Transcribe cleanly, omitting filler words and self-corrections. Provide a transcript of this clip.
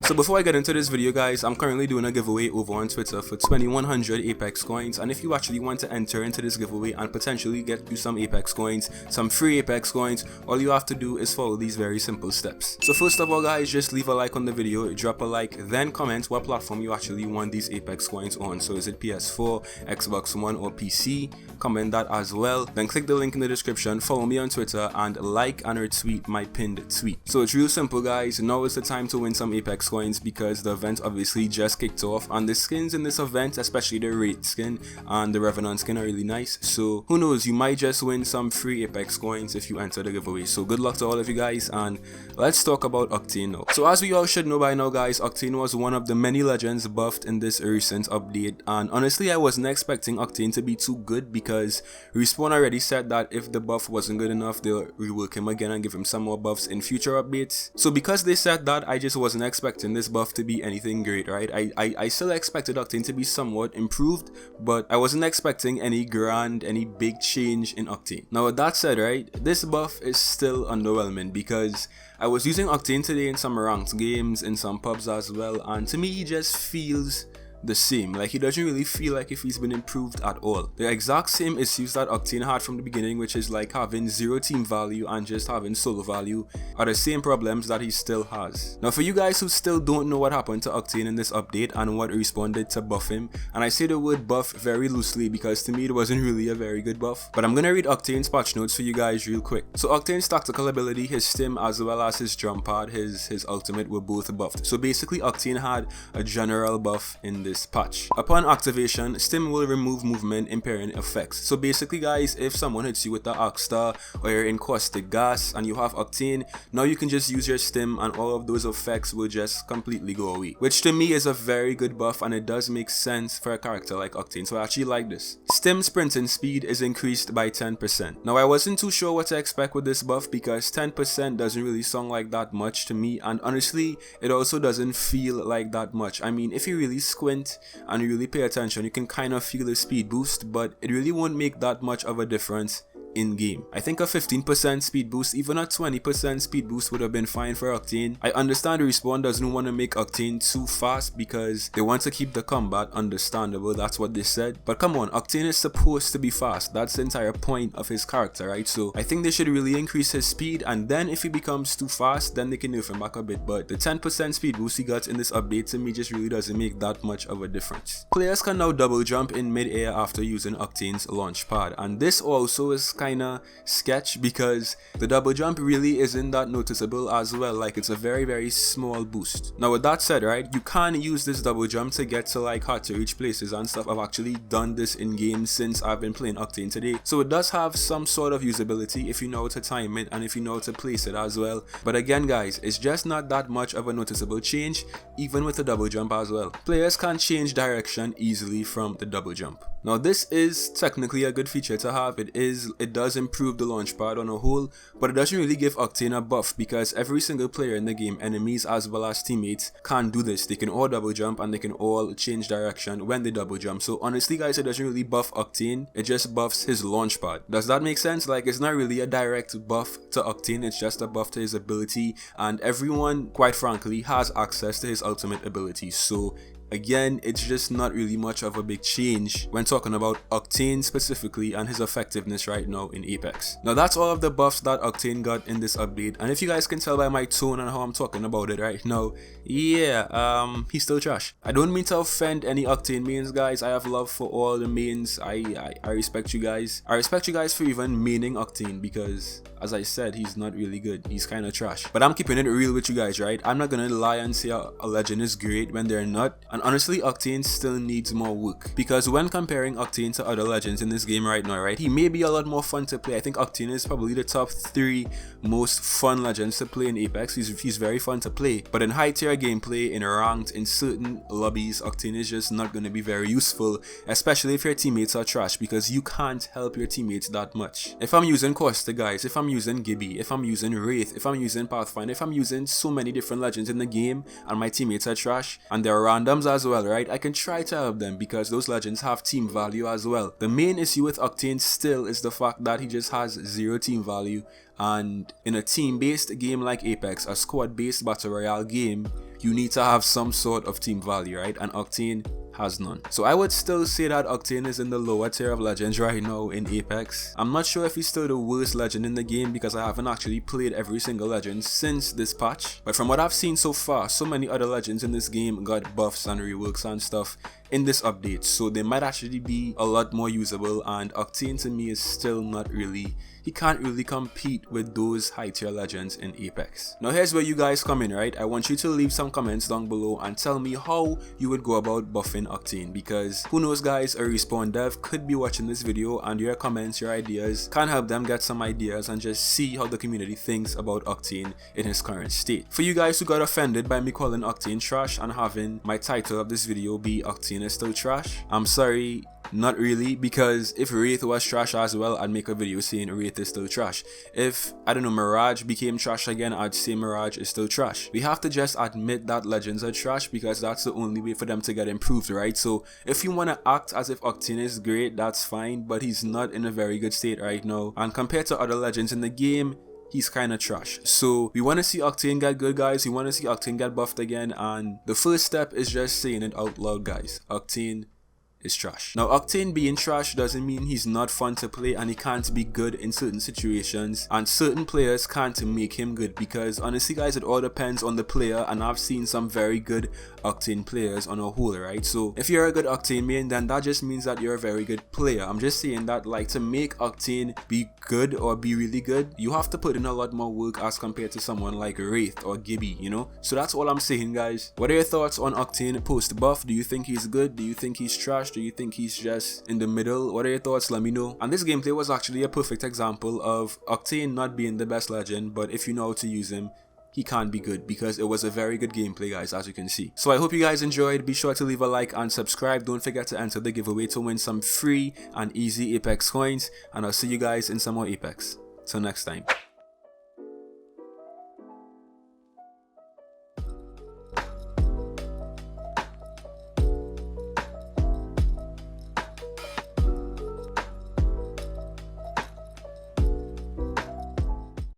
So before I get into this video guys, I'm currently doing a giveaway over on Twitter for 2100 Apex coins, and if you actually want to enter into this giveaway and potentially get you some Apex coins, some free Apex coins, all you have to do is follow these very simple steps. So first of all guys, just leave a like on the video, drop a like, then comment what platform you actually want these Apex coins on. So is it PS4, Xbox One or PC? Comment that as well. Then click the link in the description, follow me on Twitter, and like and retweet my pinned tweet. So it's real simple guys, now is the time to win some Apex coins because the event obviously just kicked off, and the skins in this event, especially the Wraith skin and the Revenant skin, are really nice. So who knows, you might just win some free Apex coins if you enter the giveaway. So good luck to all of you guys, and let's talk about Octane now. So as we all should know by now guys, Octane was one of the many legends buffed in this recent update, and honestly I wasn't expecting Octane to be too good because Respawn already said that if the buff wasn't good enough they'll rework him again and give him some more buffs in future updates. So because they said that, I just wasn't expecting this buff to be anything great, right? I still expected Octane to be somewhat improved, but I wasn't expecting any big change in Octane. Now with that said, right, this buff is still underwhelming because I was using Octane today in some ranked games, in some pubs as well, and to me he just feels the same. Like, he doesn't really feel like if he's been improved at all. The exact same issues that Octane had from the beginning, which is like having zero team value and just having solo value, are the same problems that he still has. Now for you guys who still don't know what happened to Octane in this update and what Respawn did to buff him, and I say the word buff very loosely because to me it wasn't really a very good buff, but I'm gonna read Octane's patch notes for you guys real quick. So Octane's tactical ability, his stim as well as his jump pad, his ultimate were both buffed. So basically Octane had a general buff in this patch. Upon activation, stim will remove movement impairing effects. So basically guys, if someone hits you with the Oxstar or you're in caustic gas and you have Octane, now you can just use your stim and all of those effects will just completely go away, which to me is a very good buff, and it does make sense for a character like Octane, so I actually like this. Stim sprinting speed is increased by 10%. Now I wasn't too sure what to expect with this buff because 10% doesn't really sound like that much to me, and honestly it also doesn't feel like that much. I mean, if you really squint and you really pay attention, you can kind of feel the speed boost, but it really won't make that much of a difference in game. I think a 15% speed boost, even a 20% speed boost would have been fine for Octane. I understand Respawn doesn't want to make Octane too fast because they want to keep the combat understandable, that's what they said, but come on, Octane is supposed to be fast. That's the entire point of his character, right? So I think they should really increase his speed, and then if he becomes too fast then they can nerf him back a bit, but the 10% speed boost he got in this update to me just really doesn't make that much of a difference. Players can now double jump in mid-air after using Octane's launch pad, and this also is kinda sketch because the double jump really isn't that noticeable as well. Like, it's a very small boost. Now with that said, right, you can use this double jump to get to like hard to reach places and stuff. I've actually done this in game since I've been playing Octane today, so it does have some sort of usability if you know how to time it and if you know how to place it as well. But again guys, it's just not that much of a noticeable change even with the double jump as well. Players can change direction easily from the double jump. Now this is technically a good feature to have. It does improve the launch pad on a whole, but it doesn't really give Octane a buff because every single player in the game, enemies as well as teammates, can do this. They can all double jump and they can all change direction when they double jump. So honestly guys, it doesn't really buff Octane, it just buffs his launch pad. Does that make sense? Like, it's not really a direct buff to Octane, it's just a buff to his ability, and everyone quite frankly has access to his ultimate ability. So again, it's just not really much of a big change when talking about Octane specifically and his effectiveness right now in Apex. Now that's all of the buffs that Octane got in this update, and if you guys can tell by my tone and how I'm talking about it right now, yeah, he's still trash. I don't mean to offend any Octane mains guys, I have love for all the mains. I respect you guys. I respect you guys for even maining Octane because, as I said, he's not really good, he's kind of trash. But I'm keeping it real with you guys, right? I'm not gonna lie and say a legend is great when they're not. And honestly, Octane still needs more work because when comparing Octane to other legends in this game right now, right, he may be a lot more fun to play. I think Octane is probably the top 3 most fun legends to play in Apex. He's very fun to play, but in high tier gameplay, in ranked, in certain lobbies, Octane is just not going to be very useful, especially if your teammates are trash, because you can't help your teammates that much. If I'm using Costa guys, if I'm using Gibby, if I'm using Wraith, if I'm using Pathfinder, if I'm using so many different legends in the game and my teammates are trash and they're randoms as well, right, I can try to help them because those legends have team value as well. The main issue with Octane still is the fact that he just has 0 team value, and in a team based game like Apex, a squad based battle royale game, you need to have some sort of team value, right? And Octane has none. So I would still say that Octane is in the lower tier of legends right now in Apex. I'm not sure if he's still the worst legend in the game because I haven't actually played every single legend since this patch, but from what I've seen so far, so many other legends in this game got buffs and reworks and stuff in this update, so they might actually be a lot more usable, and Octane to me is still not really, he can't really compete with those high tier legends in Apex. Now here's where you guys come in, right? I want you to leave some comments down below and tell me how you would go about buffing Octane, because who knows guys, a Respawn dev could be watching this video and your comments, your ideas can help them get some ideas and just see how the community thinks about Octane in his current state. For you guys who got offended by me calling Octane trash and having my title of this video be Octane is still trash, I'm sorry, not really, because if Wraith was trash as well, I'd make a video saying Wraith is still trash. If, I don't know, Mirage became trash again, I'd say Mirage is still trash. We have to just admit that legends are trash because that's the only way for them to get improved, right? So if you want to act as if Octane is great, that's fine, but he's not in a very good state right now, and compared to other legends in the game, he's kind of trash. So we want to see Octane get good, guys. We want to see Octane get buffed again, and the first step is just saying it out loud, guys. Octane is trash. Now Octane being trash doesn't mean he's not fun to play and he can't be good in certain situations, and certain players can't make him good, because honestly guys, it all depends on the player, and I've seen some very good Octane players on a whole, right? So if you're a good Octane main, then that just means that you're a very good player. I'm just saying that, like, to make Octane be good or be really good, you have to put in a lot more work as compared to someone like Wraith or Gibby, you know? So that's all I'm saying, guys. What are your thoughts on Octane post buff? Do you think he's good? Do you think he's trash? Do you think he's just in the middle? What are your thoughts? Let me know. And this gameplay was actually a perfect example of Octane not being the best legend, but if you know how to use him, he can't be good, because it was a very good gameplay, guys, as you can see. So I hope you guys enjoyed. Be sure to leave a like and subscribe. Don't forget to enter the giveaway to win some free and easy Apex coins, and I'll see you guys in some more Apex. Till next time.